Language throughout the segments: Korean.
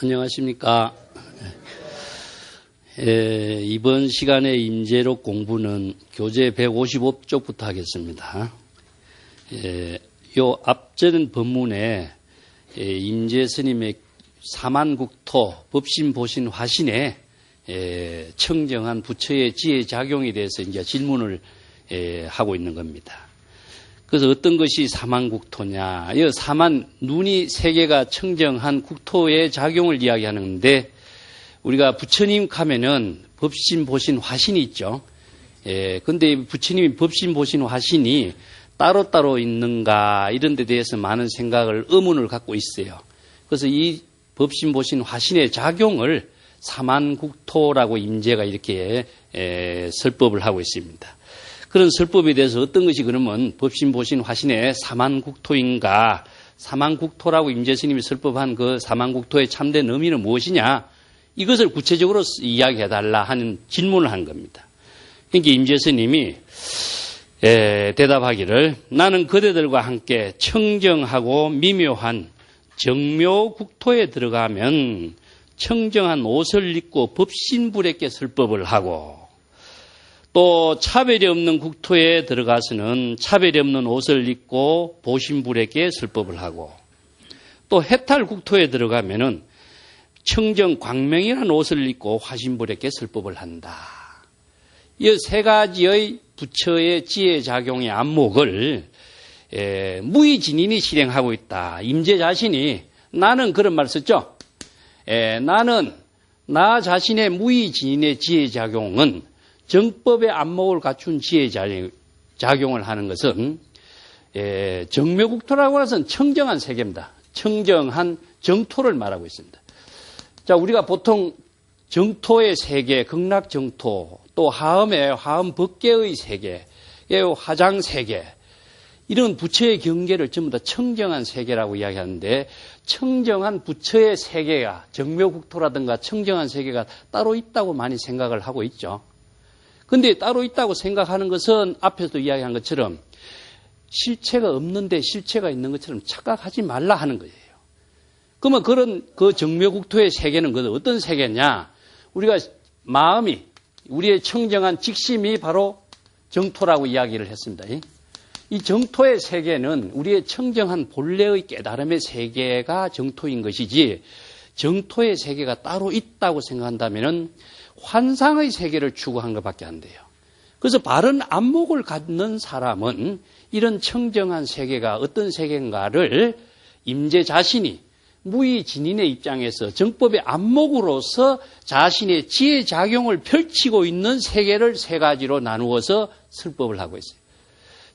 안녕하십니까. 이번 시간에 임재록 공부는 교재 155쪽부터 하겠습니다. 요 앞전 본문에 임재 스님의 사만국토 법신보신 화신에 청정한 부처의 지혜 작용에 대해서 이제 질문을 하고 있는 겁니다. 그래서 어떤 것이 사만국토냐? 이 사만 눈이 세 개가 청정한 국토의 작용을 이야기하는데 우리가 부처님 하면은 법신보신 화신이 있죠. 근데 부처님이 법신보신 화신이 따로따로 있는가 이런 데 대해서 많은 생각을 의문을 갖고 있어요. 그래서 이 법신보신 화신의 작용을 사만국토라고 임재가 이렇게 설법을 하고 있습니다. 그런 설법에 대해서 어떤 것이 그러면 법신보신 화신의 사만국토인가, 사만국토라고 임재 스님이 설법한 그 사만국토의 참된 의미는 무엇이냐, 이것을 구체적으로 이야기해달라 하는 질문을 한 겁니다. 그러니까 임재 스님이 대답하기를, 나는 그대들과 함께 청정하고 미묘한 정묘국토에 들어가면 청정한 옷을 입고 법신불에게 설법을 하고, 또 차별이 없는 국토에 들어가서는 차별이 없는 옷을 입고 보신불에게 설법을 하고, 또 해탈 국토에 들어가면은 청정 광명이라는 옷을 입고 화신불에게 설법을 한다. 이 세 가지의 부처의 지혜 작용의 안목을 무의진인이 실행하고 있다. 임재 자신이, 나는 그런 말 썼죠. 나는 나 자신의 무의진인의 지혜 작용은 정법의 안목을 갖춘 지혜 작용을 하는 것은 정묘국토라고 해서는 청정한 세계입니다. 청정한 정토를 말하고 있습니다. 자, 우리가 보통 정토의 세계, 극락정토, 또 하음의 화음 법계의 세계, 화장 세계, 이런 부처의 경계를 전부 다 청정한 세계라고 이야기하는데, 청정한 부처의 세계가, 정묘국토라든가 청정한 세계가 따로 있다고 많이 생각을 하고 있죠. 근데 따로 있다고 생각하는 것은 앞에서도 이야기한 것처럼 실체가 없는데 실체가 있는 것처럼 착각하지 말라 하는 거예요. 그러면 그런 그 정묘국토의 세계는 어떤 세계냐? 우리가 마음이, 우리의 청정한 직심이 바로 정토라고 이야기를 했습니다. 이 정토의 세계는 우리의 청정한 본래의 깨달음의 세계가 정토인 것이지, 정토의 세계가 따로 있다고 생각한다면은 환상의 세계를 추구한 것밖에 안 돼요. 그래서 바른 안목을 갖는 사람은 이런 청정한 세계가 어떤 세계인가를 임재 자신이 무의진인의 입장에서 정법의 안목으로서 자신의 지혜 작용을 펼치고 있는 세계를 세 가지로 나누어서 설법을 하고 있어요.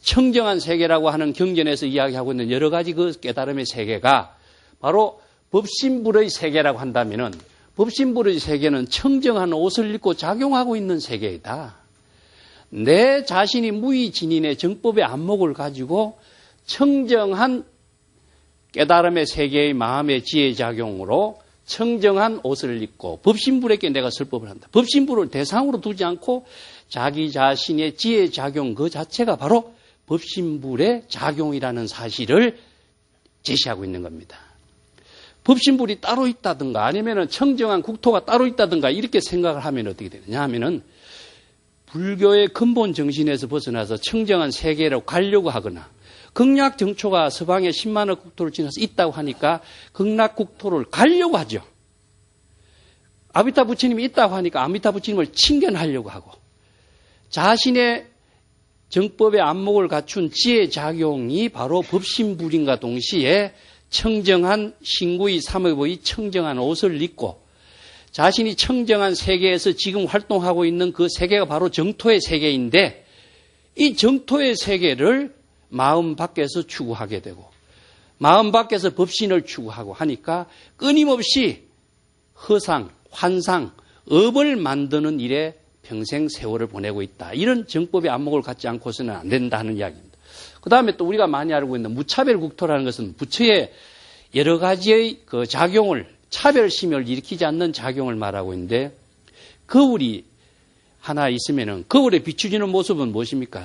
청정한 세계라고 하는 경전에서 이야기하고 있는 여러 가지 그 깨달음의 세계가 바로 법신불의 세계라고 한다면은, 법신불의 세계는 청정한 옷을 입고 작용하고 있는 세계이다. 내 자신이 무의진인의 정법의 안목을 가지고 청정한 깨달음의 세계의 마음의 지혜 작용으로 청정한 옷을 입고 법신불에게 내가 설법을 한다. 법신불을 대상으로 두지 않고 자기 자신의 지혜 작용 그 자체가 바로 법신불의 작용이라는 사실을 제시하고 있는 겁니다. 법신불이 따로 있다든가 아니면은 청정한 국토가 따로 있다든가 이렇게 생각을 하면 어떻게 되느냐 하면은 불교의 근본 정신에서 벗어나서 청정한 세계로 가려고 하거나, 극락정초가 서방의 10만억 국토를 지나서 있다고 하니까 극락국토를 가려고 하죠. 아미타 부처님이 있다고 하니까 아미타 부처님을 칭견하려고 하고, 자신의 정법의 안목을 갖춘 지혜 작용이 바로 법신불인과 동시에 청정한 신구의 삼업의 청정한 옷을 입고 자신이 청정한 세계에서 지금 활동하고 있는 그 세계가 바로 정토의 세계인데, 이 정토의 세계를 마음 밖에서 추구하게 되고 마음 밖에서 법신을 추구하고 하니까 끊임없이 허상, 환상, 업을 만드는 일에 평생 세월을 보내고 있다. 이런 정법의 안목을 갖지 않고서는 안 된다는 이야기입니다. 그 다음에 또 우리가 많이 알고 있는 무차별국토라는 것은 부처의 여러 가지의 그 작용을, 차별심을 일으키지 않는 작용을 말하고 있는데, 거울이 하나 있으면은 거울에 비추지는 모습은 무엇입니까?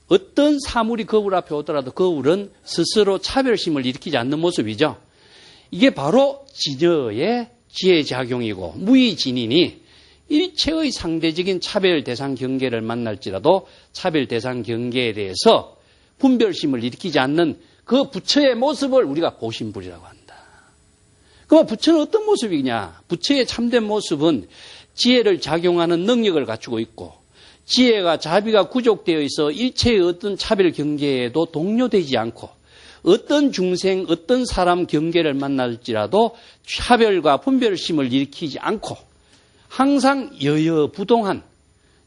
어떤 사물이 거울 앞에 오더라도 거울은 스스로 차별심을 일으키지 않는 모습이죠. 이게 바로 진여의 지혜작용이고 무의진인이 일체의 상대적인 차별 대상 경계를 만날지라도 차별 대상 경계에 대해서 분별심을 일으키지 않는 그 부처의 모습을 우리가 보신불이라고 한다. 그럼 부처는 어떤 모습이냐? 부처의 참된 모습은 지혜를 작용하는 능력을 갖추고 있고 지혜가 자비가 구족되어 있어 일체의 어떤 차별 경계에도 동요되지 않고 어떤 중생, 어떤 사람 경계를 만날지라도 차별과 분별심을 일으키지 않고 항상 여여부동한,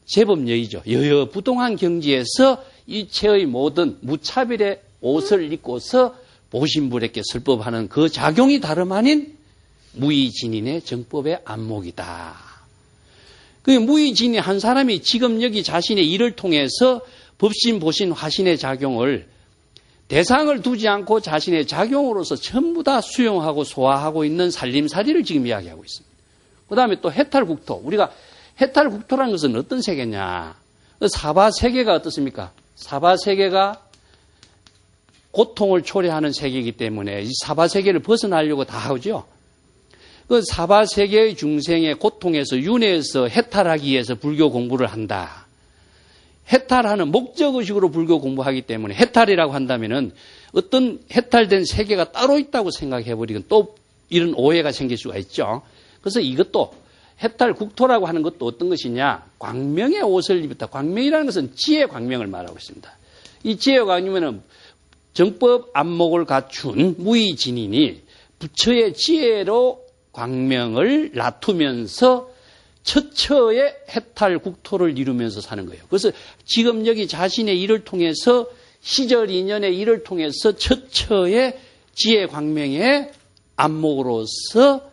제법 여의죠. 여여부동한 경지에서 일체의 모든 무차별의 옷을 입고서 보신불에게 설법하는 그 작용이 다름 아닌 무의진인의 정법의 안목이다. 그 무의진인 한 사람이 지금 여기 자신의 일을 통해서 법신, 보신, 화신의 작용을 대상을 두지 않고 자신의 작용으로서 전부 다 수용하고 소화하고 있는 살림살이를 지금 이야기하고 있습니다. 그 다음에 또 해탈국토. 우리가 해탈국토라는 것은 어떤 세계냐? 사바세계가 어떻습니까? 사바세계가 고통을 초래하는 세계이기 때문에 이 사바세계를 벗어나려고 다 하죠. 그 사바세계의 중생의 고통에서 윤회에서 해탈하기 위해서 불교 공부를 한다. 해탈하는 목적의식으로 불교 공부하기 때문에 해탈이라고 한다면은 어떤 해탈된 세계가 따로 있다고 생각해버리면 또 이런 오해가 생길 수가 있죠. 그래서 이것도 해탈 국토라고 하는 것도 어떤 것이냐? 광명의 옷을 입었다. 광명이라는 것은 지혜 광명을 말하고 있습니다. 이 지혜 광명은 정법 안목을 갖춘 무의진인이 부처의 지혜로 광명을 놔두면서 처처의 해탈 국토를 이루면서 사는 거예요. 그래서 지금 여기 자신의 일을 통해서 시절 인연의 일을 통해서 처처의 지혜 광명의 안목으로서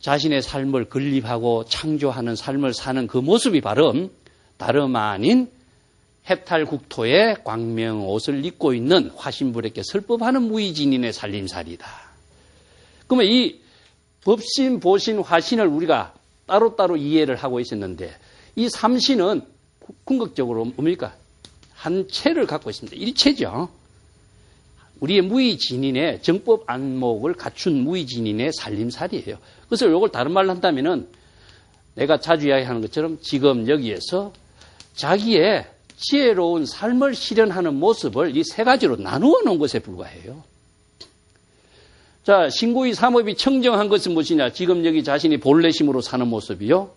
자신의 삶을 건립하고 창조하는 삶을 사는 그 모습이 바로 다름 아닌 해탈 국토의 광명 옷을 입고 있는 화신불에게 설법하는 무의진인의 살림살이다. 그러면 이 법신, 보신, 화신을 우리가 따로따로 이해를 하고 있었는데 이 삼신은 궁극적으로 뭡니까? 한 체를 갖고 있습니다. 일체죠. 우리의 무의진인의 정법 안목을 갖춘 무의진인의 살림살이에요. 그래서 이걸 다른 말로 한다면은 내가 자주 이야기하는 것처럼 지금 여기에서 자기의 지혜로운 삶을 실현하는 모습을 이 세 가지로 나누어 놓은 것에 불과해요. 자, 신구의 삼업이 청정한 것은 무엇이냐? 지금 여기 자신이 본래심으로 사는 모습이요.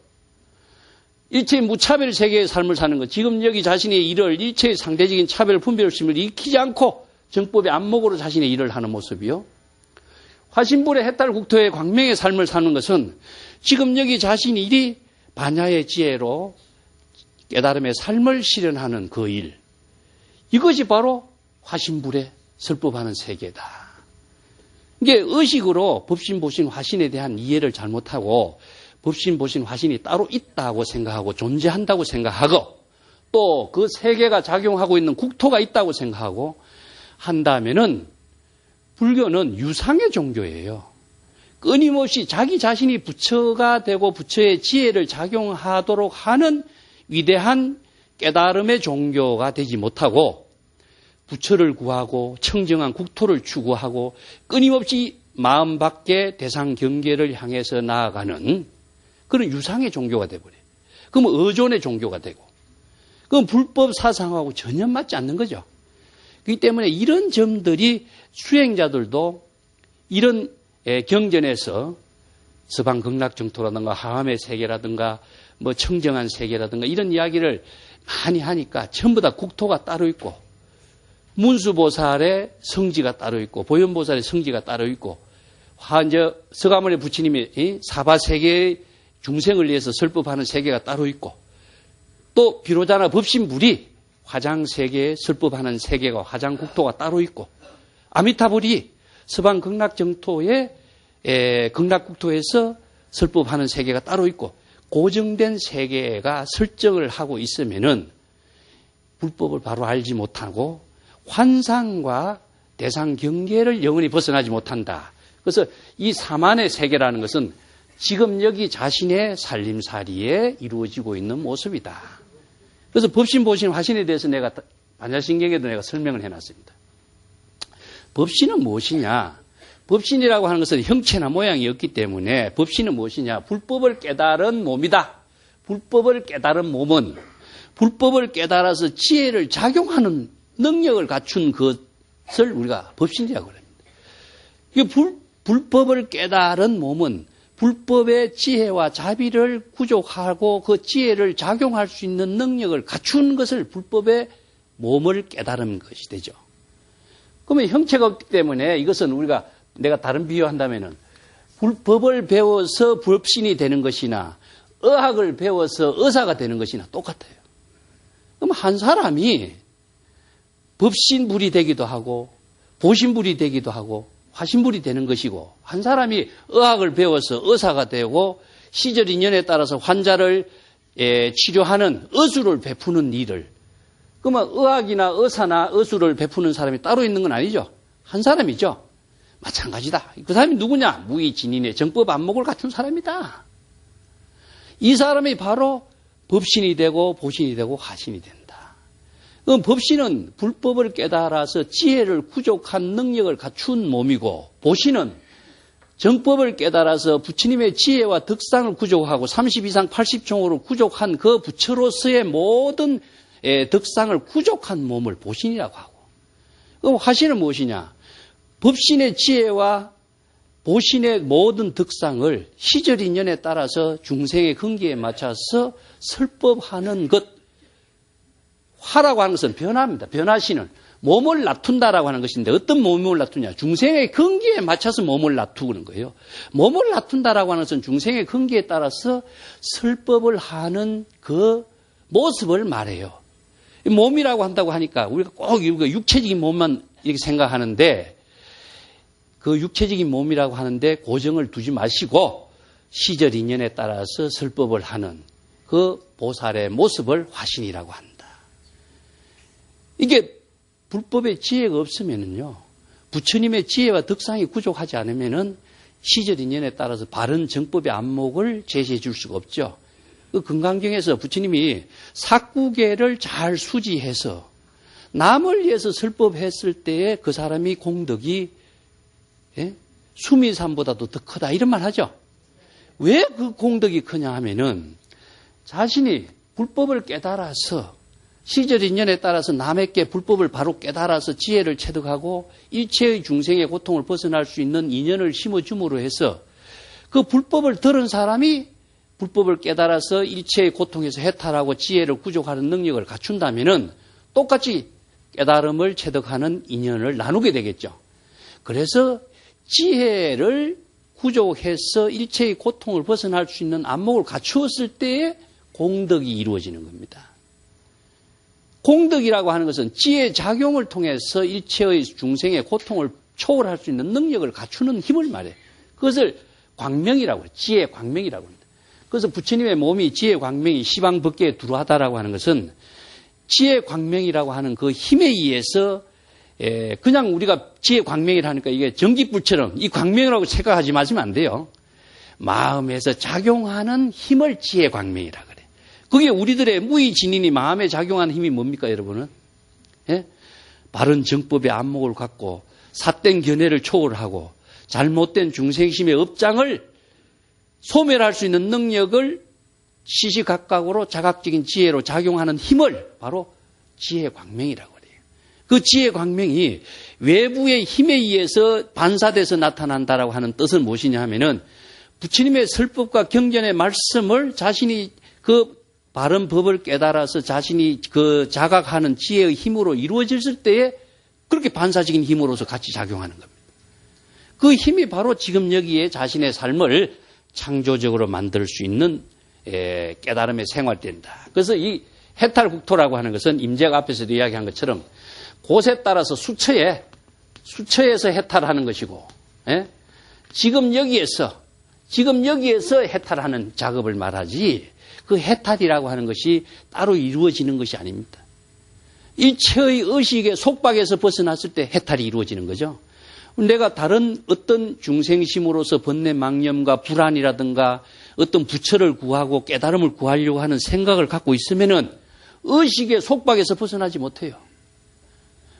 일체의 무차별 세계의 삶을 사는 것. 지금 여기 자신의 일을 일체의 상대적인 차별 분별심을 익히지 않고 정법의 안목으로 자신의 일을 하는 모습이요. 화신불의 해탈 국토의 광명의 삶을 사는 것은 지금 여기 자신이 일이 반야의 지혜로 깨달음의 삶을 실현하는 그 일. 이것이 바로 화신불의 설법하는 세계다. 이게 의식으로 법신, 보신, 화신에 대한 이해를 잘못하고 법신, 보신, 화신이 따로 있다고 생각하고 존재한다고 생각하고 또 그 세계가 작용하고 있는 국토가 있다고 생각하고 한다면은 불교는 유상의 종교예요. 끊임없이 자기 자신이 부처가 되고 부처의 지혜를 작용하도록 하는 위대한 깨달음의 종교가 되지 못하고 부처를 구하고 청정한 국토를 추구하고 끊임없이 마음 밖의 대상 경계를 향해서 나아가는 그런 유상의 종교가 되어버려요. 그러면 의존의 종교가 되고 그건 불법 사상하고 전혀 맞지 않는 거죠. 그렇기 때문에 이런 점들이 수행자들도 이런 경전에서 서방 극락정토라든가 하암의 세계라든가 뭐 청정한 세계라든가 이런 이야기를 많이 하니까 전부 다 국토가 따로 있고 문수보살의 성지가 따로 있고 보현보살의 성지가 따로 있고 서가모니 부처님이 사바세계의 중생을 위해서 설법하는 세계가 따로 있고 또 비로자나 법신불이 화장세계에 설법하는 세계가 화장국토가 따로 있고 아미타불이 서방 극락정토의 극락국토에서 설법하는 세계가 따로 있고 고정된 세계가 설정을 하고 있으면은 불법을 바로 알지 못하고 환상과 대상 경계를 영원히 벗어나지 못한다. 그래서 이 사만의 세계라는 것은 지금 여기 자신의 살림살이에 이루어지고 있는 모습이다. 그래서 법신, 보신, 화신에 대해서 내가 반야신경에도 내가 설명을 해놨습니다. 법신은 무엇이냐? 법신이라고 하는 것은 형체나 모양이 없기 때문에 법신은 무엇이냐? 불법을 깨달은 몸이다. 불법을 깨달은 몸은 불법을 깨달아서 지혜를 작용하는 능력을 갖춘 것을 우리가 법신이라고 합니다. 불법을 깨달은 몸은 불법의 지혜와 자비를 구족하고 그 지혜를 작용할 수 있는 능력을 갖춘 것을 불법의 몸을 깨달은 것이 되죠. 그러면 형체가 없기 때문에 이것은 내가 다른 비유한다면은 불법을 배워서 법신이 되는 것이나 의학을 배워서 의사가 되는 것이나 똑같아요. 그럼 한 사람이 법신불이 되기도 하고 보신불이 되기도 하고 화신불이 되는 것이고, 한 사람이 의학을 배워서 의사가 되고 시절 인연에 따라서 환자를 치료하는 의술을 베푸는 일을, 그러면 의학이나 의사나 의술을 베푸는 사람이 따로 있는 건 아니죠. 한 사람이죠. 마찬가지다. 그 사람이 누구냐? 무의진인의 정법 안목을 갖춘 사람이다. 이 사람이 바로 법신이 되고 보신이 되고 화신이 된다. 그럼 법신은 불법을 깨달아서 지혜를 구족한 능력을 갖춘 몸이고, 보신은 정법을 깨달아서 부처님의 지혜와 덕상을 구족하고 30 이상 80종으로 구족한 그 부처로서의 모든 덕상을 구족한 몸을 보신이라고 하고, 그럼 화신은 무엇이냐? 법신의 지혜와 보신의 모든 덕상을 시절 인연에 따라서 중생의 근기에 맞춰서 설법하는 것. 화라고 하는 것은 변화입니다. 변화신은 몸을 낮춘다라고 하는 것인데, 어떤 몸을 낮추냐? 중생의 근기에 맞춰서 몸을 낮추는 거예요. 몸을 낮춘다라고 하는 것은 중생의 근기에 따라서 설법을 하는 그 모습을 말해요. 몸이라고 한다고 하니까 우리가 꼭 육체적인 몸만 이렇게 생각하는데, 그 육체적인 몸이라고 하는데 고정을 두지 마시고 시절 인연에 따라서 설법을 하는 그 보살의 모습을 화신이라고 한다. 이게 불법의 지혜가 없으면은요, 부처님의 지혜와 덕상이 구족하지 않으면은 시절 인연에 따라서 바른 정법의 안목을 제시해 줄 수가 없죠. 그 금강경에서 부처님이 사구계를 잘 수지해서 남을 위해서 설법했을 때에 그 사람이 공덕이 수미산보다도 더 크다, 이런 말 하죠. 왜 그 공덕이 크냐 하면은 자신이 불법을 깨달아서 시절 인연에 따라서 남에게 불법을 바로 깨달아서 지혜를 체득하고 일체의 중생의 고통을 벗어날 수 있는 인연을 심어줌으로 해서 그 불법을 들은 사람이 불법을 깨달아서 일체의 고통에서 해탈하고 지혜를 구족하는 능력을 갖춘다면은 똑같이 깨달음을 체득하는 인연을 나누게 되겠죠. 그래서 지혜를 구족해서 일체의 고통을 벗어날 수 있는 안목을 갖추었을 때에 공덕이 이루어지는 겁니다. 공덕이라고 하는 것은 지혜의 작용을 통해서 일체의 중생의 고통을 초월할 수 있는 능력을 갖추는 힘을 말해요. 그것을 광명이라고 해요. 지혜의 광명이라고 합니다. 그래서 부처님의 몸이 지혜의 광명이 시방법계에 두루하다라고 하는 것은 지혜의 광명이라고 하는 그 힘에 의해서 그냥 우리가 지혜의 광명이라 하니까 이게 전기불처럼 이 광명이라고 생각하지 마시면 안 돼요. 마음에서 작용하는 힘을 지혜의 광명이라 그래요. 그게 우리들의 무의진인이 마음에 작용하는 힘이 뭡니까, 여러분은? 바른 정법의 안목을 갖고 삿된 견해를 초월하고 잘못된 중생심의 업장을 소멸할 수 있는 능력을 시시각각으로 자각적인 지혜로 작용하는 힘을 바로 지혜의 광명이라고 그래요. 그 지혜의 광명이 외부의 힘에 의해서 반사돼서 나타난다라고 하는 뜻은 무엇이냐 하면은 부처님의 설법과 경전의 말씀을 자신이 그 바른 법을 깨달아서 자신이 그 자각하는 지혜의 힘으로 이루어졌을 때에 그렇게 반사적인 힘으로서 같이 작용하는 겁니다. 그 힘이 바로 지금 여기에 자신의 삶을 창조적으로 만들 수 있는 깨달음의 생활된다. 그래서 이 해탈국토라고 하는 것은 임재가 앞에서도 이야기한 것처럼 곳에 따라서 수처에서 해탈하는 것이고, 지금 여기에서 해탈하는 작업을 말하지, 그 해탈이라고 하는 것이 따로 이루어지는 것이 아닙니다. 일체의 의식의 속박에서 벗어났을 때 해탈이 이루어지는 거죠. 내가 다른 어떤 중생심으로서 번뇌망념과 불안이라든가 어떤 부처를 구하고 깨달음을 구하려고 하는 생각을 갖고 있으면은 의식의 속박에서 벗어나지 못해요.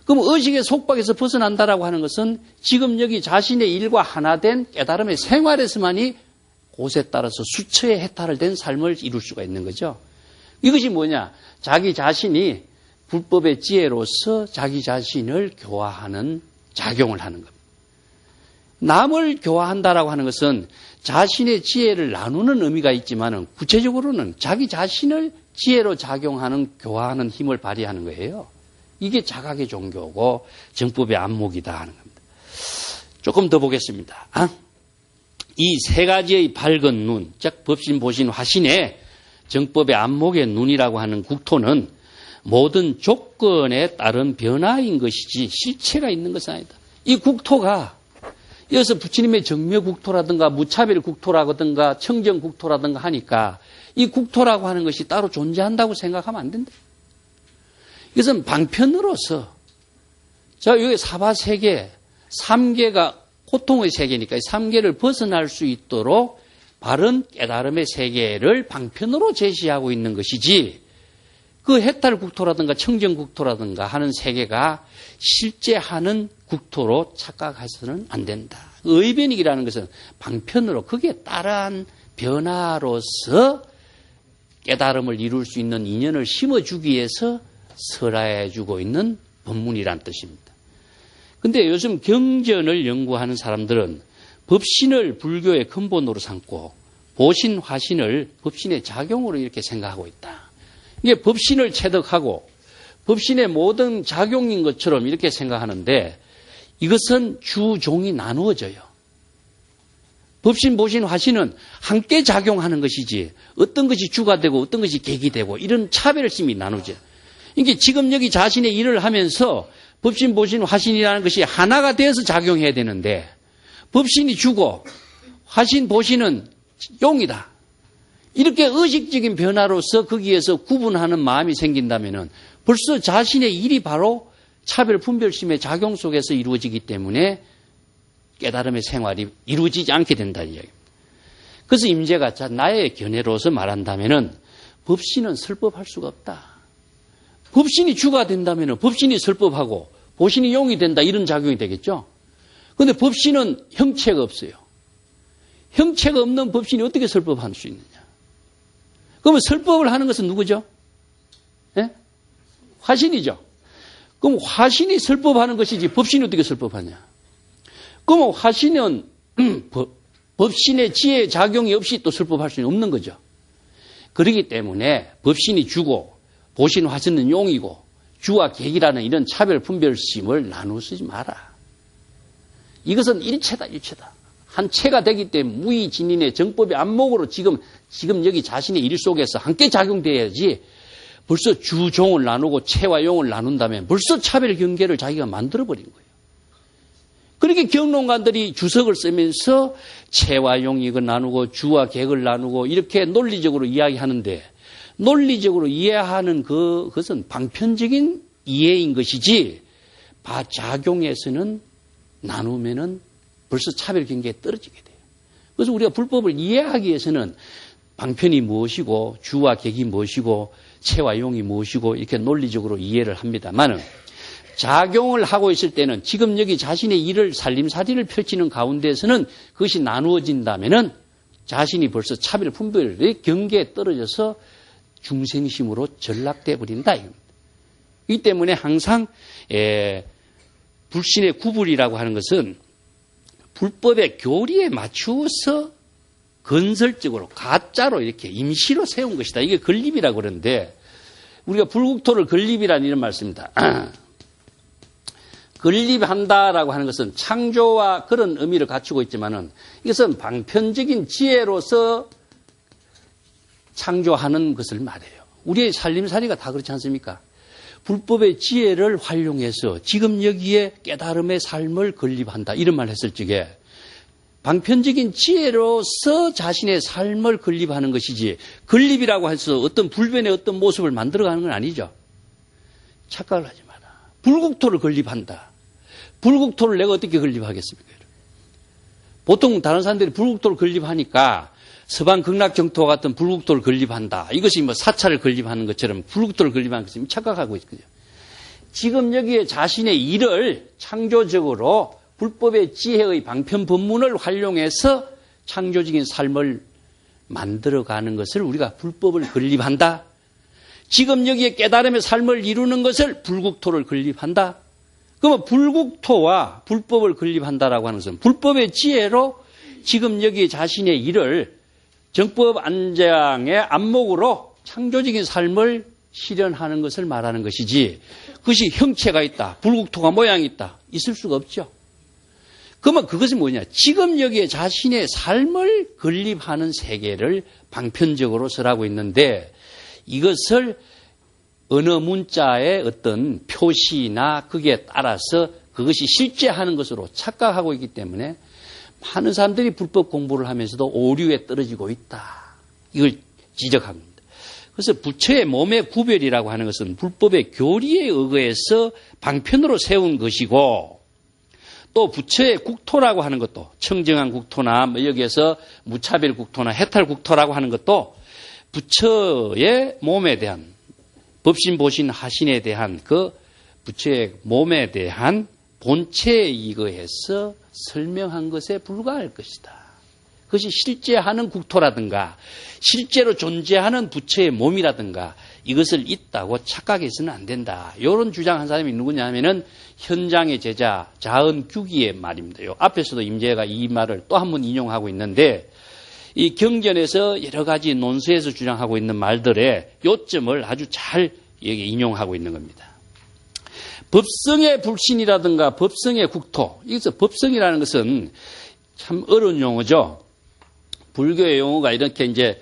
그럼 의식의 속박에서 벗어난다라고 하는 것은 지금 여기 자신의 일과 하나 된 깨달음의 생활에서만이 곳에 따라서 수처의 해탈을 된 삶을 이룰 수가 있는 거죠. 이것이 뭐냐? 자기 자신이 불법의 지혜로서 자기 자신을 교화하는 작용을 하는 겁니다. 남을 교화한다라고 하는 것은 자신의 지혜를 나누는 의미가 있지만 구체적으로는 자기 자신을 지혜로 작용하는 교화하는 힘을 발휘하는 거예요. 이게 자각의 종교고 정법의 안목이다 하는 겁니다. 조금 더 보겠습니다. 이 세 가지의 밝은 눈, 즉 법신, 보신, 화신의 정법의 안목의 눈이라고 하는 국토는 모든 조건에 따른 변화인 것이지 실체가 있는 것은 아니다. 이 국토가 이어서 부처님의 정묘국토라든가 무차별 국토라든가 청정국토라든가 하니까 이 국토라고 하는 것이 따로 존재한다고 생각하면 안 된다. 이것은 방편으로서 여기 사바세계 3개가 고통의 세계니까 이 3개를 벗어날 수 있도록 바른 깨달음의 세계를 방편으로 제시하고 있는 것이지 그 해탈국토라든가 청정국토라든가 하는 세계가 실제 하는 국토로 착각해서는 안 된다. 의변익이라는 것은 방편으로 거기에 따른 변화로서 깨달음을 이룰 수 있는 인연을 심어주기 위해서 설화해주고 있는 법문이란 뜻입니다. 근데 요즘 경전을 연구하는 사람들은 법신을 불교의 근본으로 삼고 보신, 화신을 법신의 작용으로 이렇게 생각하고 있다. 이게 법신을 체득하고 법신의 모든 작용인 것처럼 이렇게 생각하는데 이것은 주, 종이 나누어져요. 법신, 보신, 화신은 함께 작용하는 것이지 어떤 것이 주가 되고 어떤 것이 객이 되고 이런 차별심이 나누죠. 이게 지금 여기 자신의 일을 하면서 법신, 보신, 화신이라는 것이 하나가 되어서 작용해야 되는데 법신이 주고 화신, 보신은 용이다. 이렇게 의식적인 변화로서 거기에서 구분하는 마음이 생긴다면 벌써 자신의 일이 바로 차별 분별심의 작용 속에서 이루어지기 때문에 깨달음의 생활이 이루어지지 않게 된다는 이야기입니다. 그래서 임재가 나의 견해로서 말한다면 법신은 설법할 수가 없다. 법신이 주가 된다면 법신이 설법하고 보신이 용이 된다 이런 작용이 되겠죠. 그런데 법신은 형체가 없어요. 형체가 없는 법신이 어떻게 설법할 수 있느냐. 그러면 설법을 하는 것은 누구죠? 예? 화신이죠. 그럼 화신이 설법하는 것이지 법신이 어떻게 설법하냐. 그러면 화신은 법신의 지혜의 작용이 없이 또 설법할 수는 없는 거죠. 그렇기 때문에 법신이 주고 보신, 화신은 용이고 주와 객이라는 이런 차별 분별심을 나누어 쓰지 마라. 이것은 일체다. 한 체가 되기 때문에 무의진인의 정법의 안목으로 지금 여기 자신의 일 속에서 함께 작용돼야지 벌써 주, 종을 나누고 체와 용을 나눈다면 벌써 차별 경계를 자기가 만들어버린 거예요. 그렇게 경론가들이 주석을 쓰면서 체와 용이 이걸 나누고 주와 객을 나누고 이렇게 논리적으로 이야기하는데 논리적으로 이해하는 그것은 방편적인 이해인 것이지 작용에서는 나누면은 벌써 차별 경계에 떨어지게 돼요. 그래서 우리가 불법을 이해하기 위해서는 방편이 무엇이고 주와 객이 무엇이고 체와 용이 무엇이고 이렇게 논리적으로 이해를 합니다만 작용을 하고 있을 때는 지금 여기 자신의 일을 살림살이를 펼치는 가운데에서는 그것이 나누어진다면은 자신이 벌써 차별 분별의 경계에 떨어져서 중생심으로 전락돼 버린다 이겁니다. 이 때문에 항상 불신의 구불이라고 하는 것은 불법의 교리에 맞추어서 건설적으로 가짜로 이렇게 임시로 세운 것이다. 이게 건립이라고 그러는데 우리가 불국토를 건립이라는 이런 말씀입니다. 건립한다라고 하는 것은 창조와 그런 의미를 갖추고 있지만은 이것은 방편적인 지혜로서 창조하는 것을 말해요. 우리의 살림살이가 다 그렇지 않습니까? 불법의 지혜를 활용해서 지금 여기에 깨달음의 삶을 건립한다. 이런 말 했을 적에 방편적인 지혜로서 자신의 삶을 건립하는 것이지 건립이라고 해서 어떤 불변의 어떤 모습을 만들어가는 건 아니죠. 착각을 하지 마라. 불국토를 건립한다. 불국토를 내가 어떻게 건립하겠습니까? 보통 다른 사람들이 불국토를 건립하니까 서방 극락정토와 같은 불국토를 건립한다. 이것이 사찰을 건립하는 것처럼 불국토를 건립하는 것처럼 착각하고 있거든요. 지금 여기에 자신의 일을 창조적으로 불법의 지혜의 방편 법문을 활용해서 창조적인 삶을 만들어가는 것을 우리가 불법을 건립한다. 지금 여기에 깨달음의 삶을 이루는 것을 불국토를 건립한다. 그러면 불국토와 불법을 건립한다라고 하는 것은 불법의 지혜로 지금 여기 자신의 일을 정법 안장의 안목으로 창조적인 삶을 실현하는 것을 말하는 것이지, 그것이 형체가 있다, 불국토가 모양이 있다, 있을 수가 없죠. 그러면 그것은 뭐냐? 지금 여기에 자신의 삶을 건립하는 세계를 방편적으로 설하고 있는데, 이것을 어느 문자의 어떤 표시나 그게 따라서 그것이 실제하는 것으로 착각하고 있기 때문에 많은 사람들이 불법 공부를 하면서도 오류에 떨어지고 있다. 이걸 지적합니다. 그래서 부처의 몸의 구별이라고 하는 것은 불법의 교리에 의거해서 방편으로 세운 것이고, 또 부처의 국토라고 하는 것도 청정한 국토나 여기에서 무차별 국토나 해탈 국토라고 하는 것도 부처의 몸에 대한 법신 보신 하신에 대한 그 부처의 몸에 대한 본체에 의거해서 설명한 것에 불과할 것이다. 그것이 실제하는 국토라든가 실제로 존재하는 부처의 몸이라든가 이것을 있다고 착각해서는 안 된다. 이런 주장한 사람이 누구냐 하면은 현장의 제자 자은규기의 말입니다. 요 앞에서도 임재가 이 말을 또 한 번 인용하고 있는데, 이 경전에서 여러 가지 논서에서 주장하고 있는 말들의 요점을 아주 잘 여기 인용하고 있는 겁니다. 법성의 불신이라든가 법성의 국토, 여기서 법성이라는 것은 참 어려운 용어죠. 불교의 용어가 이렇게 이제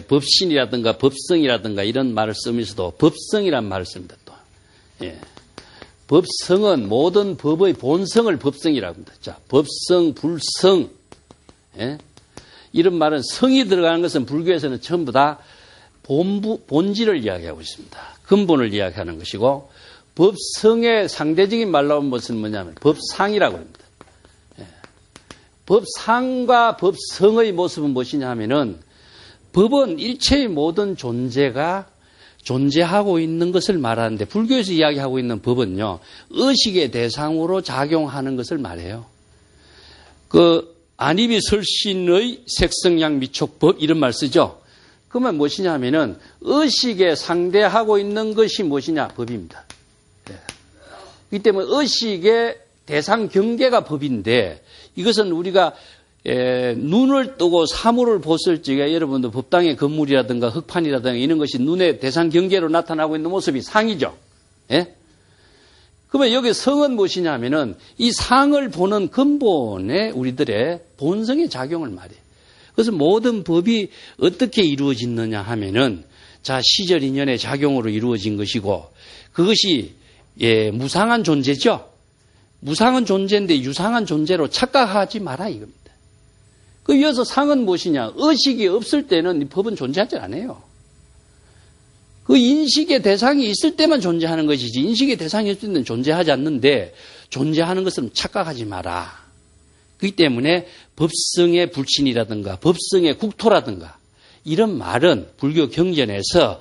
법신이라든가 법성이라든가 이런 말을 쓰면서도 법성이란 말을 씁니다. 또 법성은 모든 법의 본성을 법성이라고 합니다. 자, 법성, 불성, 이런 말은 성이 들어가는 것은 불교에서는 전부 다 본질을 이야기하고 있습니다. 근본을 이야기하는 것이고, 법성의 상대적인 말로 하면 무슨 뭐냐면 법상이라고 합니다. 법상과 법성의 모습은 무엇이냐 하면은, 법은 일체의 모든 존재가 존재하고 있는 것을 말하는데, 불교에서 이야기하고 있는 법은요, 의식의 대상으로 작용하는 것을 말해요. 안입이 설신의 색성양 미촉법 이런 말 쓰죠. 그러면 무엇이냐 하면은 의식에 상대하고 있는 것이 무엇이냐? 법입니다. 그렇기 때문에 의식의 대상 경계가 법인데, 이것은 우리가 눈을 뜨고 사물을 봤을 적에 여러분들 법당의 건물이라든가 흙판이라든가 이런 것이 눈의 대상 경계로 나타나고 있는 모습이 상이죠. 그러면 여기 성은 무엇이냐 하면은 이 상을 보는 근본에 우리들의 본성의 작용을 말해요. 그래서 모든 법이 어떻게 이루어지느냐 하면은 자, 시절 인연의 작용으로 이루어진 것이고, 그것이 무상한 존재죠. 무상한 존재인데 유상한 존재로 착각하지 마라 이겁니다. 이어서 상은 무엇이냐? 의식이 없을 때는 이 법은 존재하지 않아요. 그 인식의 대상이 있을 때만 존재하는 것이지, 인식의 대상이 없을 때는 존재하지 않는데, 존재하는 것은 착각하지 마라. 그렇기 때문에 법성의 불신이라든가 법성의 국토라든가 이런 말은 불교 경전에서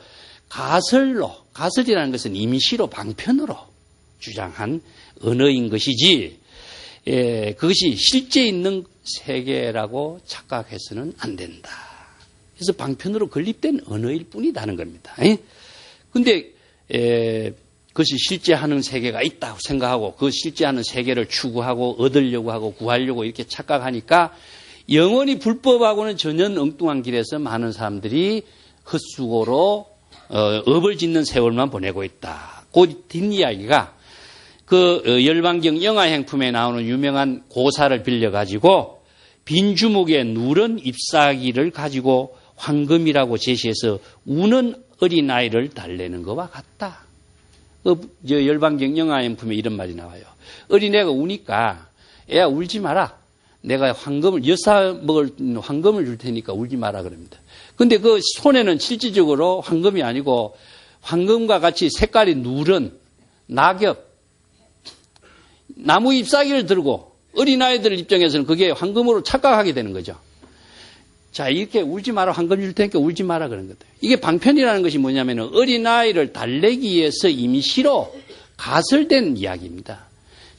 가설이라는 것은 임시로 방편으로 주장한 언어인 것이지, 그것이 실제 있는 세계라고 착각해서는 안 된다. 그래서 방편으로 건립된 언어일 뿐이다는 겁니다. 근데 그것이 실제하는 세계가 있다고 생각하고 그 실제하는 세계를 추구하고 얻으려고 하고 구하려고 이렇게 착각하니까 영원히 불법하고는 전혀 엉뚱한 길에서 많은 사람들이 헛수고로 업을 짓는 세월만 보내고 있다. 그 뒷이야기가 열반경 영하행품에 나오는 유명한 고사를 빌려가지고 빈 주먹에 누런 잎사귀를 가지고 황금이라고 제시해서 우는 어린아이를 달래는 것과 같다. 열반경 영하행품에 이런 말이 나와요. 어린애가 우니까 애야 울지 마라. 내가 엿사 먹을 황금을 줄 테니까 울지 마라 그럽니다. 근데 그 손에는 실질적으로 황금이 아니고 황금과 같이 색깔이 누런 낙엽, 나무 잎사귀를 들고 어린아이들 입장에서는 그게 황금으로 착각하게 되는 거죠. 자, 이렇게 울지 마라, 황금 줄 테니까 울지 마라 그런 거다. 이게 방편이라는 것이 뭐냐면 어린아이를 달래기 위해서 임시로 가설된 이야기입니다.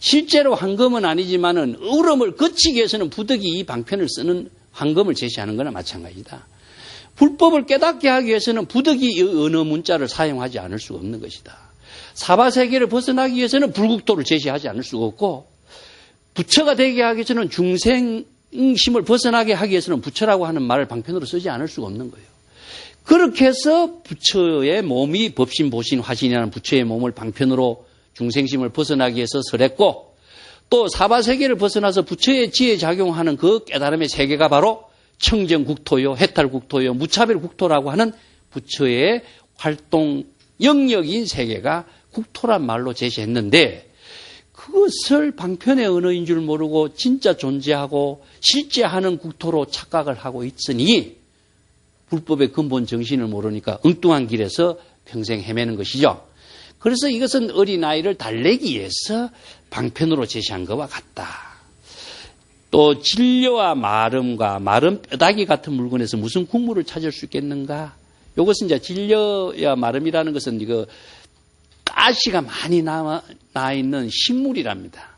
실제로 황금은 아니지만은 울음을 거치기 위해서는 부득이 이 방편을 쓰는 황금을 제시하는 거나 마찬가지다. 불법을 깨닫게 하기 위해서는 부득이 이 언어 문자를 사용하지 않을 수가 없는 것이다. 사바세계를 벗어나기 위해서는 불국토를 제시하지 않을 수가 없고, 부처가 되게 하기 위해서는 중생심을 벗어나게 하기 위해서는 부처라고 하는 말을 방편으로 쓰지 않을 수가 없는 거예요. 그렇게 해서 부처의 몸이 법신, 보신, 화신이라는 부처의 몸을 방편으로 중생심을 벗어나기 위해서 설했고, 또 사바세계를 벗어나서 부처의 지혜에 작용하는 그 깨달음의 세계가 바로 청정국토요, 해탈국토요, 무차별국토라고 하는 부처의 활동 영역인 세계가 국토란 말로 제시했는데, 그것을 방편의 언어인 줄 모르고 진짜 존재하고 실제하는 국토로 착각을 하고 있으니 불법의 근본 정신을 모르니까 엉뚱한 길에서 평생 헤매는 것이죠. 그래서 이것은 어린아이를 달래기 위해서 방편으로 제시한 것과 같다. 또 진려와 마름과 마름 뼈다귀 같은 물건에서 무슨 국물을 찾을 수 있겠는가? 이것은 이제 진려와 마름이라는 것은 이거 가시가 많이 나 있는 식물이랍니다.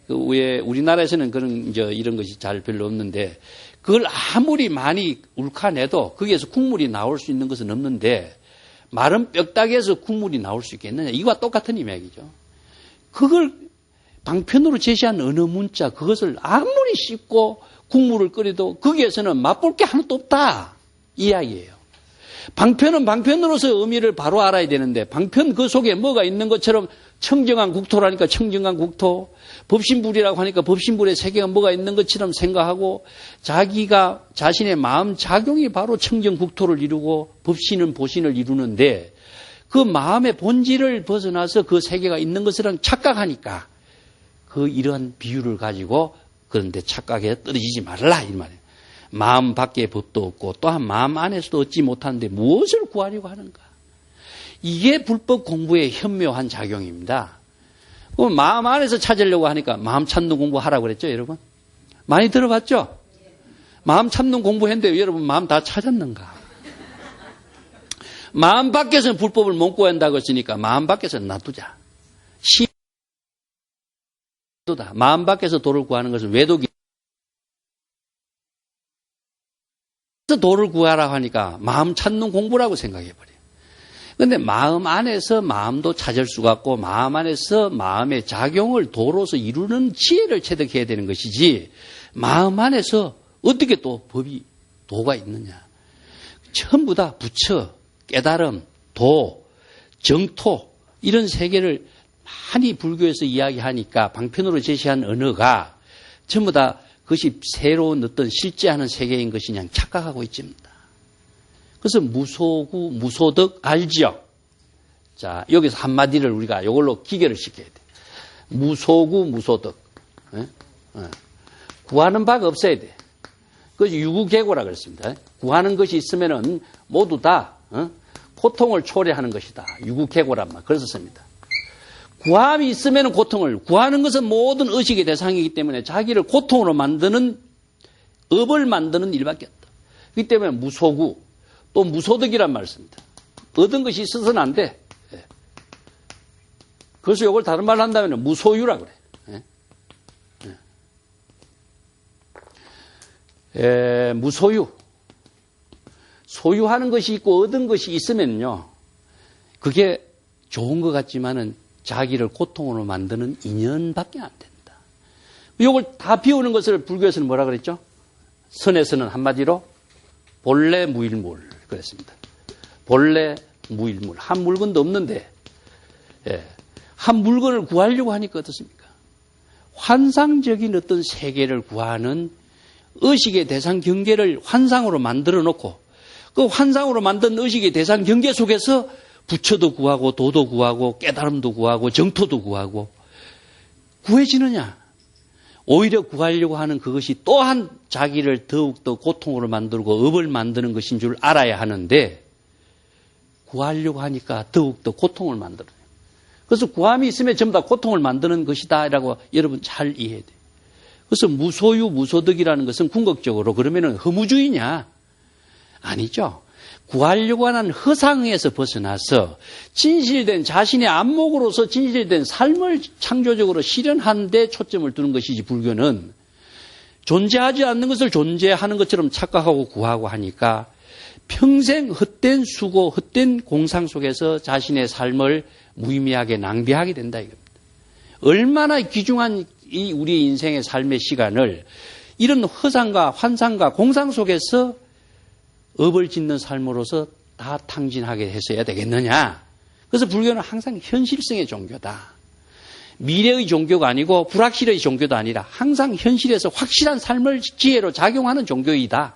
왜 우리나라에서는 그런 이런 것이 잘 별로 없는데, 그걸 아무리 많이 울카내도 거기에서 국물이 나올 수 있는 것은 없는데, 마른 뼈다귀에서 국물이 나올 수 있겠느냐? 이거와 똑같은 이야기죠. 그걸 방편으로 제시한 언어 문자, 그것을 아무리 씹고 국물을 끓여도 거기에서는 맛볼 게 하나도 없다, 이 이야기예요. 방편은 방편으로서 의미를 바로 알아야 되는데, 방편 그 속에 뭐가 있는 것처럼 청정한 국토라니까 청정한 국토, 법신불이라고 하니까 법신불의 세계가 뭐가 있는 것처럼 생각하고, 자기가 자신의 마음 작용이 바로 청정 국토를 이루고 법신은 보신을 이루는데, 그 마음의 본질을 벗어나서 그 세계가 있는 것이랑 착각하니까 그 이러한 비유를 가지고 그런데 착각에 떨어지지 말라 이 말이에요. 마음 밖에 법도 없고 또한 마음 안에서도 얻지 못하는데 무엇을 구하려고 하는가? 이게 불법 공부의 현묘한 작용입니다. 마음 안에서 찾으려고 하니까 마음 찾는 공부하라고 그랬죠, 여러분? 많이 들어봤죠? 마음 찾는 공부했는데 여러분 마음 다 찾았는가? 마음 밖에서는 불법을 못 구한다고 했으니까 마음 밖에서는 놔두자. 마음 밖에서 도를 구하는 것은 외도기. 도를 구하라고 하니까 마음 찾는 공부라고 생각해버려요. 그런데 마음 안에서 마음도 찾을 수가 없고, 마음 안에서 마음의 작용을 도로서 이루는 지혜를 체득해야 되는 것이지, 마음 안에서 어떻게 또 도가 있느냐. 전부 다 부처, 깨달음, 도, 정토 이런 세계를 많이 불교에서 이야기하니까 방편으로 제시한 언어가 전부 다 그것이 새로운 어떤 실제하는 세계인 것이 그냥 착각하고 있습니다. 그래서 무소구, 무소득 알지요? 자, 여기서 한마디를 우리가 이걸로 기계를 시켜야 돼. 무소구, 무소득. 구하는 바가 없어야 돼. 그것이 유구계고라 그랬습니다. 구하는 것이 있으면은 모두 다 고통을 초래하는 것이다. 유구계고란 말. 그래서 씁니다. 구함이 있으면 고통을, 구하는 것은 모든 의식의 대상이기 때문에 자기를 고통으로 만드는, 업을 만드는 일밖에 없다. 그렇기 때문에 무소구, 또 무소득이란 말을 씁니다. 얻은 것이 있어서는 안 돼. 그래서 이걸 다른 말로 한다면 무소유라고 그래. 무소유. 소유하는 것이 있고 얻은 것이 있으면요, 그게 좋은 것 같지만은 자기를 고통으로 만드는 인연밖에 안 된다. 이걸 다 비우는 것을 불교에서는 뭐라 그랬죠? 선에서는 한마디로 본래 무일물 그랬습니다. 본래 무일물. 한 물건도 없는데, 한 물건을 구하려고 하니까 어떻습니까? 환상적인 어떤 세계를 구하는 의식의 대상 경계를 환상으로 만들어 놓고, 그 환상으로 만든 의식의 대상 경계 속에서 부처도 구하고 도도 구하고 깨달음도 구하고 정토도 구하고 구해지느냐? 오히려 구하려고 하는 그것이 또한 자기를 더욱더 고통으로 만들고 업을 만드는 것인 줄 알아야 하는데, 구하려고 하니까 더욱더 고통을 만들어요. 그래서 구함이 있으면 전부 다 고통을 만드는 것이다 라고 여러분 잘 이해해야 돼요. 그래서 무소유 무소득이라는 것은 궁극적으로 그러면은 허무주의냐? 아니죠. 구하려고 하는 허상에서 벗어나서 진실된 자신의 안목으로서 진실된 삶을 창조적으로 실현하는 데 초점을 두는 것이지, 불교는 존재하지 않는 것을 존재하는 것처럼 착각하고 구하고 하니까 평생 헛된 수고, 헛된 공상 속에서 자신의 삶을 무의미하게 낭비하게 된다 이겁니다. 얼마나 귀중한 이 우리 인생의 삶의 시간을 이런 허상과 환상과 공상 속에서 업을 짓는 삶으로서 다 탕진하게 했어야 되겠느냐. 그래서 불교는 항상 현실성의 종교다. 미래의 종교가 아니고 불확실의 종교도 아니라 항상 현실에서 확실한 삶을 지혜로 작용하는 종교이다.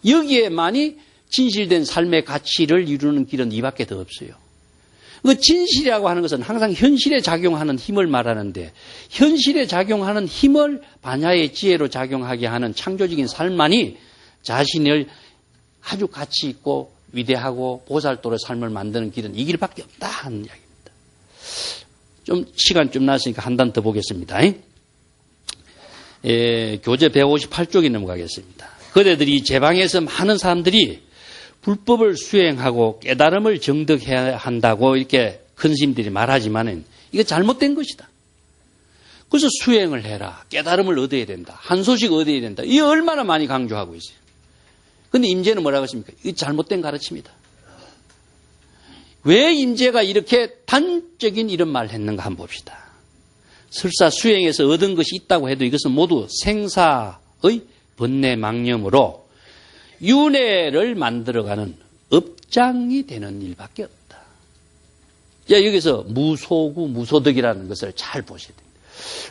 여기에만이 진실된 삶의 가치를 이루는 길은 이밖에 더 없어요. 그 진실이라고 하는 것은 항상 현실에 작용하는 힘을 말하는데, 현실에 작용하는 힘을 반야의 지혜로 작용하게 하는 창조적인 삶만이 자신을 아주 가치 있고 위대하고 보살도의 삶을 만드는 길은 이 길밖에 없다 하는 이야기입니다. 좀 시간 좀 났으니까 한 단 더 보겠습니다. 교재 158쪽에 넘어가겠습니다. 그대들이 제방에서 많은 사람들이 불법을 수행하고 깨달음을 정득해야 한다고 이렇게 큰 스님들이 말하지만은 이거 잘못된 것이다. 그래서 수행을 해라. 깨달음을 얻어야 된다. 한 소식 얻어야 된다. 이게 얼마나 많이 강조하고 있어요. 근데 임재는 뭐라고 했습니까? 이거 잘못된 가르침이다. 왜 임재가 이렇게 단적인 이런 말을 했는가 한번 봅시다. 설사 수행에서 얻은 것이 있다고 해도 이것은 모두 생사의 번뇌 망념으로 윤회를 만들어가는 업장이 되는 일밖에 없다. 자, 여기서 무소구, 무소득이라는 것을 잘 보셔야 됩니다.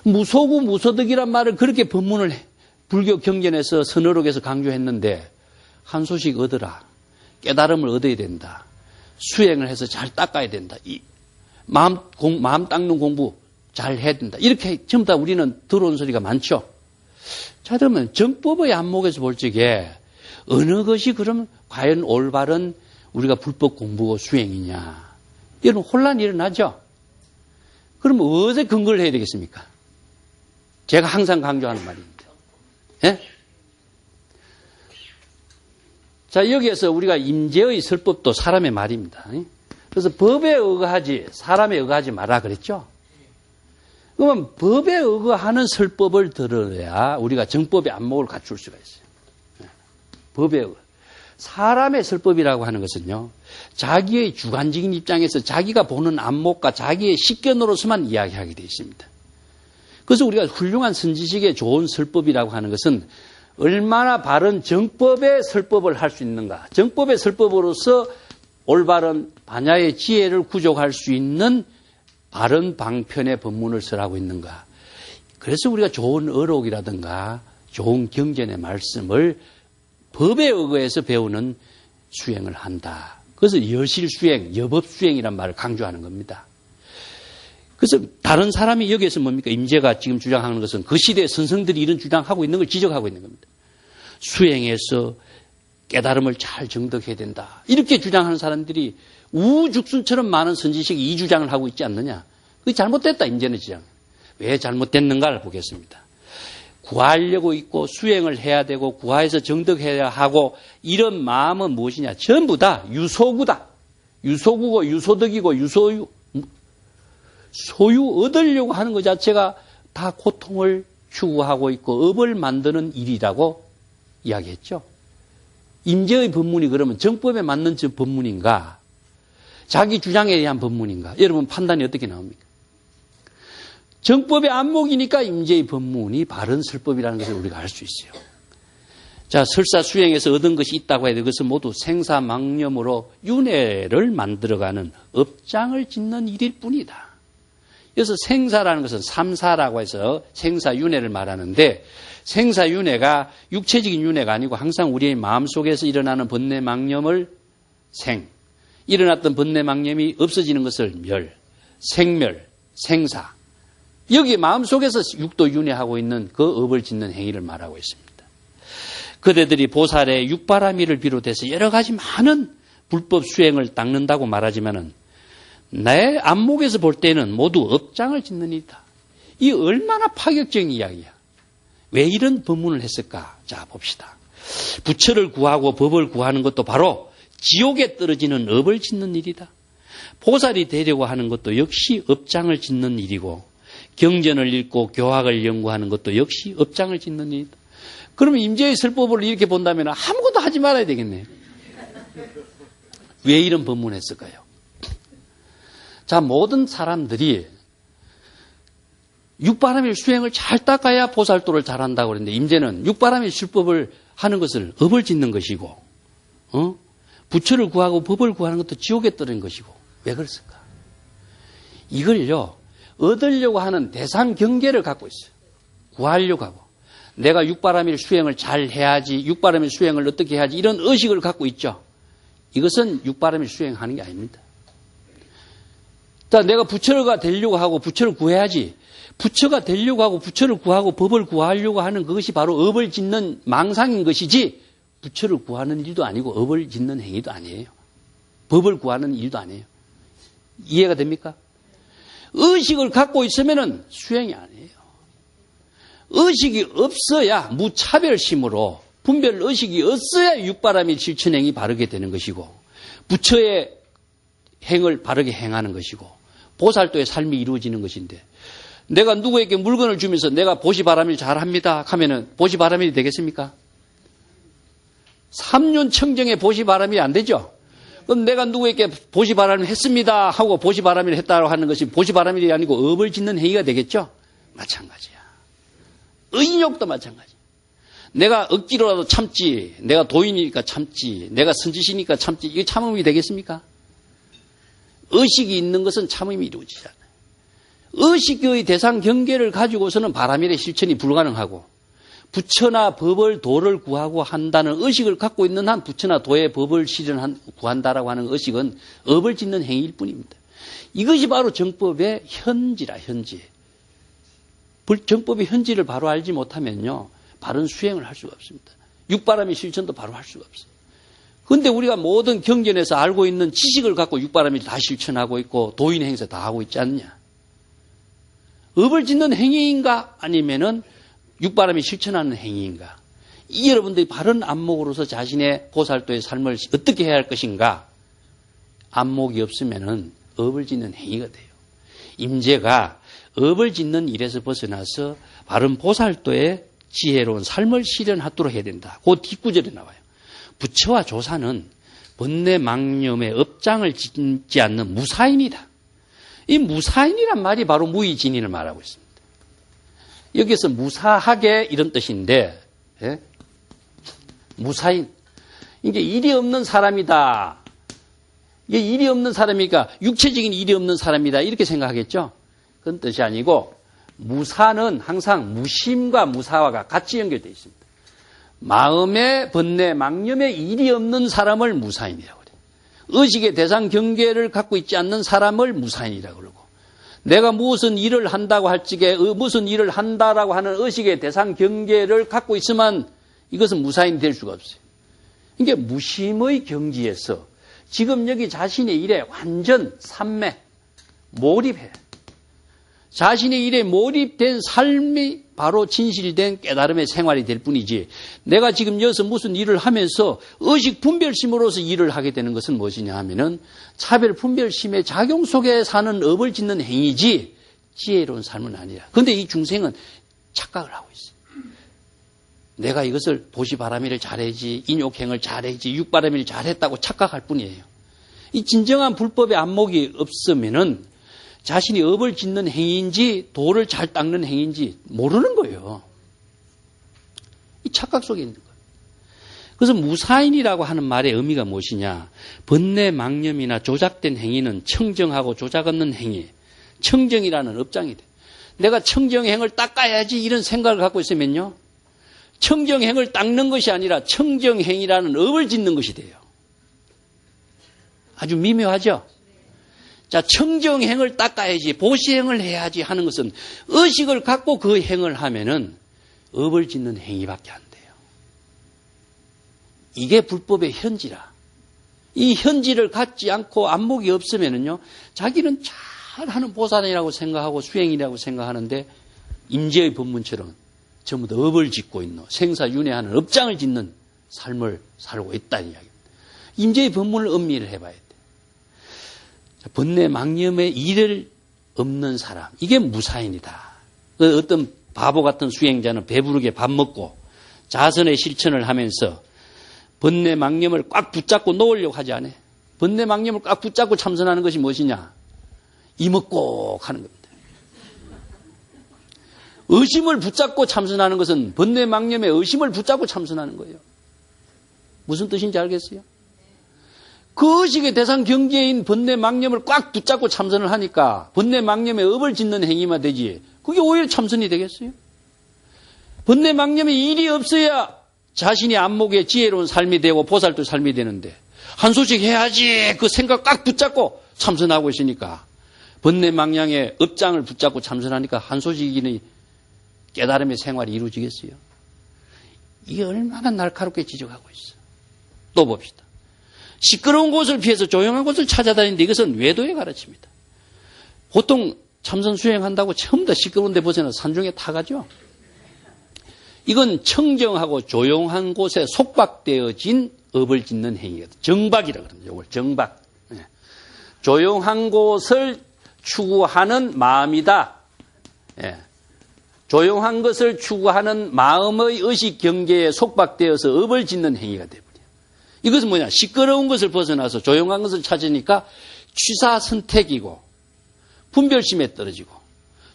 무소구, 무소득이란 말을 그렇게 법문을 불교 경전에서 선어록에서 강조했는데, 한 소식 얻어라. 깨달음을 얻어야 된다. 수행을 해서 잘 닦아야 된다. 마음 닦는 공부 잘 해야 된다. 이렇게 전부 다 우리는 들어온 소리가 많죠. 자, 그러면 정법의 안목에서 볼 적에 어느 것이 그럼 과연 올바른 우리가 불법 공부고 수행이냐. 이런 혼란이 일어나죠. 그럼 어디에 근거를 해야 되겠습니까? 제가 항상 강조하는 말입니다. 예? 자, 여기에서 우리가 임재의 설법도 사람의 말입니다. 그래서 법에 의거하지 사람에 의거하지 마라 그랬죠. 그러면 법에 의거하는 설법을 들어야 우리가 정법의 안목을 갖출 수가 있어요. 법에 의거. 사람의 설법이라고 하는 것은요, 자기의 주관적인 입장에서 자기가 보는 안목과 자기의 식견으로서만 이야기하게 되어 있습니다. 그래서 우리가 훌륭한 선지식의 좋은 설법이라고 하는 것은 얼마나 바른 정법의 설법을 할 수 있는가, 정법의 설법으로서 올바른 반야의 지혜를 구족할 수 있는 바른 방편의 법문을 설하고 있는가. 그래서 우리가 좋은 어록이라든가 좋은 경전의 말씀을 법에 의거해서 배우는 수행을 한다. 그래서 여실수행, 여법수행이란 말을 강조하는 겁니다. 그래서 다른 사람이 여기에서 뭡니까? 임재가 지금 주장하는 것은 그 시대의 선성들이 이런 주장하고 있는 걸 지적하고 있는 겁니다. 수행해서 깨달음을 잘 정득해야 된다. 이렇게 주장하는 사람들이 우죽순처럼 많은 선지식이 이 주장을 하고 있지 않느냐. 그게 잘못됐다, 임재의 주장. 왜 잘못됐는가를 보겠습니다. 구하려고 있고 수행을 해야 되고 구하에서 정득해야 하고 이런 마음은 무엇이냐. 전부 다 유소구다. 유소구고 유소득이고 유소유. 소유 얻으려고 하는 것 자체가 다 고통을 추구하고 있고 업을 만드는 일이라고 이야기했죠. 임재의 법문이 그러면 정법에 맞는 법문인가? 자기 주장에 대한 법문인가? 여러분 판단이 어떻게 나옵니까? 정법의 안목이니까 임재의 법문이 바른 설법이라는 것을 우리가 알 수 있어요. 자, 설사 수행에서 얻은 것이 있다고 해도 그것은 모두 생사망념으로 윤회를 만들어가는 업장을 짓는 일일 뿐이다. 그래서 생사라는 것은 삼사라고 해서 생사윤회를 말하는데, 생사윤회가 육체적인 윤회가 아니고 항상 우리의 마음속에서 일어나는 번뇌망념을 생, 일어났던 번뇌망념이 없어지는 것을 멸, 생멸, 생사, 여기 마음속에서 육도 윤회하고 있는 그 업을 짓는 행위를 말하고 있습니다. 그대들이 보살의 육바라미를 비롯해서 여러 가지 많은 불법 수행을 닦는다고 말하지만은 내 안목에서 볼 때는 모두 업장을 짓는 일이다. 이 얼마나 파격적인 이야기야. 왜 이런 법문을 했을까? 자, 봅시다. 부처를 구하고 법을 구하는 것도 바로 지옥에 떨어지는 업을 짓는 일이다. 보살이 되려고 하는 것도 역시 업장을 짓는 일이고 경전을 읽고 교학을 연구하는 것도 역시 업장을 짓는 일이다. 그러면 임재의 설법을 이렇게 본다면 아무것도 하지 말아야 되겠네요. 왜 이런 법문을 했을까요? 자, 모든 사람들이 육바라밀 수행을 잘 닦아야 보살도를 잘한다고 그랬는데 임재는 육바라밀 실법을 하는 것을 업을 짓는 것이고 부처를 구하고 법을 구하는 것도 지옥에 떨어진 것이고 왜 그랬을까? 이걸요 얻으려고 하는 대상 경계를 갖고 있어요. 구하려고 하고 내가 육바라밀 수행을 잘 해야지 육바라밀 수행을 어떻게 해야지 이런 의식을 갖고 있죠. 이것은 육바라밀 수행하는 게 아닙니다. 자, 내가 부처가 되려고 하고 부처를 구해야지 부처가 되려고 하고 부처를 구하고 법을 구하려고 하는 그것이 바로 업을 짓는 망상인 것이지 부처를 구하는 일도 아니고 업을 짓는 행위도 아니에요. 법을 구하는 일도 아니에요. 이해가 됩니까? 의식을 갖고 있으면은 수행이 아니에요. 의식이 없어야 무차별심으로 분별 의식이 없어야 육바라밀 실천행이 바르게 되는 것이고 부처의 행을 바르게 행하는 것이고 보살도의 삶이 이루어지는 것인데 내가 누구에게 물건을 주면서 내가 보시바라밀 잘합니다 하면은 보시바라밀이 되겠습니까? 3륜 청정에 보시바라밀이 안 되죠? 그럼 내가 누구에게 보시바라밀 했습니다 하고 보시바라밀 했다고 하는 것이 보시바라밀이 아니고 업을 짓는 행위가 되겠죠? 마찬가지야. 의욕도 마찬가지. 내가 억지로라도 참지, 내가 도인이니까 참지, 내가 선지시니까 참지, 이게 참음이 되겠습니까? 의식이 있는 것은 참음이 이루어지지 않아요. 의식의 대상 경계를 가지고서는 바라밀의 실천이 불가능하고 부처나 법을 도를 구하고 한다는 의식을 갖고 있는 한 부처나 도의 법을 구한다라고 하는 의식은 업을 짓는 행위일 뿐입니다. 이것이 바로 정법의 현지라 현지. 정법의 현지를 바로 알지 못하면요 바른 수행을 할 수가 없습니다. 육바라밀 실천도 바로 할 수가 없어요. 그런데 우리가 모든 경전에서 알고 있는 지식을 갖고 육바라밀 다 실천하고 있고 도인 행사 다 하고 있지 않느냐. 업을 짓는 행위인가 아니면은 육바라밀 실천하는 행위인가. 이 여러분들이 바른 안목으로서 자신의 보살도의 삶을 어떻게 해야 할 것인가. 안목이 없으면은 업을 짓는 행위가 돼요. 임재가 업을 짓는 일에서 벗어나서 바른 보살도의 지혜로운 삶을 실현하도록 해야 된다. 그 뒷구절에 나와요. 부처와 조사는 번뇌 망념의 업장을 짓지 않는 무사인이다. 이 무사인이란 말이 바로 무의진인을 말하고 있습니다. 여기서 무사하게 이런 뜻인데 예? 무사인. 이게 일이 없는 사람이다. 이게 일이 없는 사람이니까 육체적인 일이 없는 사람이다. 이렇게 생각하겠죠. 그런 뜻이 아니고 무사는 항상 무심과 무사와 같이 연결되어 있습니다. 마음의 번뇌, 망념의 일이 없는 사람을 무사인이라고 그래요. 의식의 대상 경계를 갖고 있지 않는 사람을 무사인이라고 그러고 내가 무슨 일을 한다고 할 적에 무슨 일을 한다라고 하는 의식의 대상 경계를 갖고 있으면 이것은 무사인이 될 수가 없어요. 이게 무심의 경지에서 지금 여기 자신의 일에 완전 삼매, 몰입해. 자신의 일에 몰입된 삶이 바로 진실된 깨달음의 생활이 될 뿐이지 내가 지금 여기서 무슨 일을 하면서 의식 분별심으로서 일을 하게 되는 것은 무엇이냐 하면은 차별 분별심의 작용 속에 사는 업을 짓는 행위지 지혜로운 삶은 아니라. 그런데 이 중생은 착각을 하고 있어요. 내가 이것을 보시바라밀을 잘해야지 인욕행을 잘해야지 육바라밀을 잘했다고 착각할 뿐이에요. 이 진정한 불법의 안목이 없으면은 자신이 업을 짓는 행위인지 도를 잘 닦는 행위인지 모르는 거예요. 이 착각 속에 있는 거예요. 그래서 무사인이라고 하는 말의 의미가 무엇이냐. 번뇌 망념이나 조작된 행위는 청정하고 조작 없는 행위. 청정이라는 업장이 돼. 내가 청정행을 닦아야지 이런 생각을 갖고 있으면요. 청정행을 닦는 것이 아니라 청정행이라는 업을 짓는 것이 돼요. 아주 미묘하죠? 자, 청정행을 닦아야지, 보시행을 해야지 하는 것은 의식을 갖고 그 행을 하면은 업을 짓는 행위밖에 안 돼요. 이게 불법의 현지라. 이 현지를 갖지 않고 안목이 없으면은요, 자기는 잘하는 보살이라고 생각하고 수행이라고 생각하는데 임재의 법문처럼 전부 다 업을 짓고 있는 생사윤회하는 업장을 짓는 삶을 살고 있다는 이야기입니다. 임재의 법문을 음미를 해봐야 돼. 번뇌 망념의 일을 없는 사람, 이게 무사인이다. 어떤 바보 같은 수행자는 배부르게 밥 먹고 자선의 실천을 하면서 번뇌 망념을 꽉 붙잡고 놓으려고 하지 않아요. 번뇌 망념을 꽉 붙잡고 참선하는 것이 무엇이냐? 이먹고 하는 겁니다. 의심을 붙잡고 참선하는 것은 번뇌 망념의 의심을 붙잡고 참선하는 거예요. 무슨 뜻인지 알겠어요? 그 의식의 대상 경계인 번뇌 망념을 꽉 붙잡고 참선을 하니까 번뇌 망념에 업을 짓는 행위만 되지, 그게 오히려 참선이 되겠어요? 번뇌 망념에 일이 없어야 자신이 안목의 지혜로운 삶이 되고 보살도 삶이 되는데, 한 소식 해야지 그 생각 꽉 붙잡고 참선하고 있으니까, 번뇌 망념의 업장을 붙잡고 참선하니까 한 소식이니 깨달음의 생활이 이루어지겠어요? 이게 얼마나 날카롭게 지적하고 있어. 또 봅시다. 시끄러운 곳을 피해서 조용한 곳을 찾아다니는데, 이것은 외도의 가르침입니다. 보통 참선 수행한다고 처음 다 시끄러운 데 벗어나 산중에 타가죠. 이건 청정하고 조용한 곳에 속박되어진 업을 짓는 행위거든요. 정박이라고 그럽니다. 이걸 정박. 조용한 곳을 추구하는 마음이다. 조용한 것을 추구하는 마음의 의식 경계에 속박되어서 업을 짓는 행위가 되버려요. 이것은 뭐냐? 시끄러운 것을 벗어나서 조용한 것을 찾으니까 취사 선택이고 분별심에 떨어지고,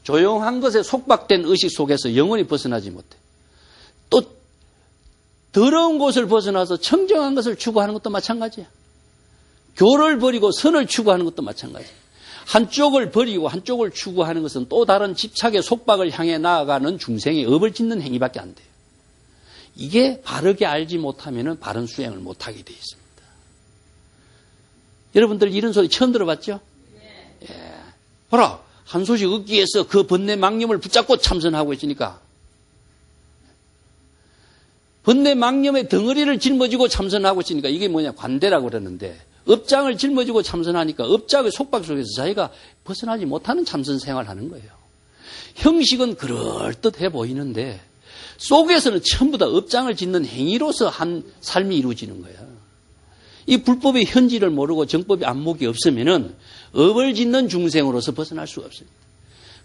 조용한 것에 속박된 의식 속에서 영원히 벗어나지 못해. 또 더러운 곳을 벗어나서 청정한 것을 추구하는 것도 마찬가지야. 교를 버리고 선을 추구하는 것도 마찬가지야. 한쪽을 버리고 한쪽을 추구하는 것은 또 다른 집착의 속박을 향해 나아가는 중생의 업을 짓는 행위밖에 안 돼요. 이게 바르게 알지 못하면 바른 수행을 못하게 되어 있습니다. 여러분들 이런 소리 처음 들어봤죠? 예. 봐라, 한 소식 얻기 위해서 그 번뇌 망념을 붙잡고 참선하고 있으니까, 번뇌 망념의 덩어리를 짊어지고 참선하고 있으니까, 이게 뭐냐? 관대라고 그러는데, 업장을 짊어지고 참선하니까 업장의 속박 속에서 자기가 벗어나지 못하는 참선 생활을 하는 거예요. 형식은 그럴듯해 보이는데 속에서는 전부 다 업장을 짓는 행위로서 한 삶이 이루어지는 거예요. 이 불법의 현지를 모르고 정법의 안목이 없으면은 업을 짓는 중생으로서 벗어날 수가 없어요.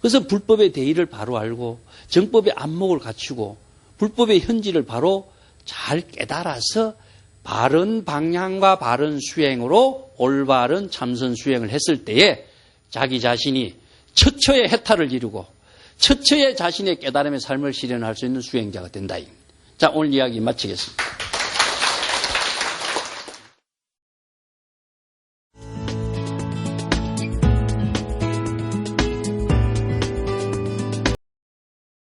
그래서 불법의 대의를 바로 알고 정법의 안목을 갖추고 불법의 현지를 바로 잘 깨달아서 바른 방향과 바른 수행으로 올바른 참선 수행을 했을 때에 자기 자신이 처처의 해탈을 이루고 처처의 자신의 깨달음의 삶을 실현할 수 있는 수행자가 된다. 자, 오늘 이야기 마치겠습니다.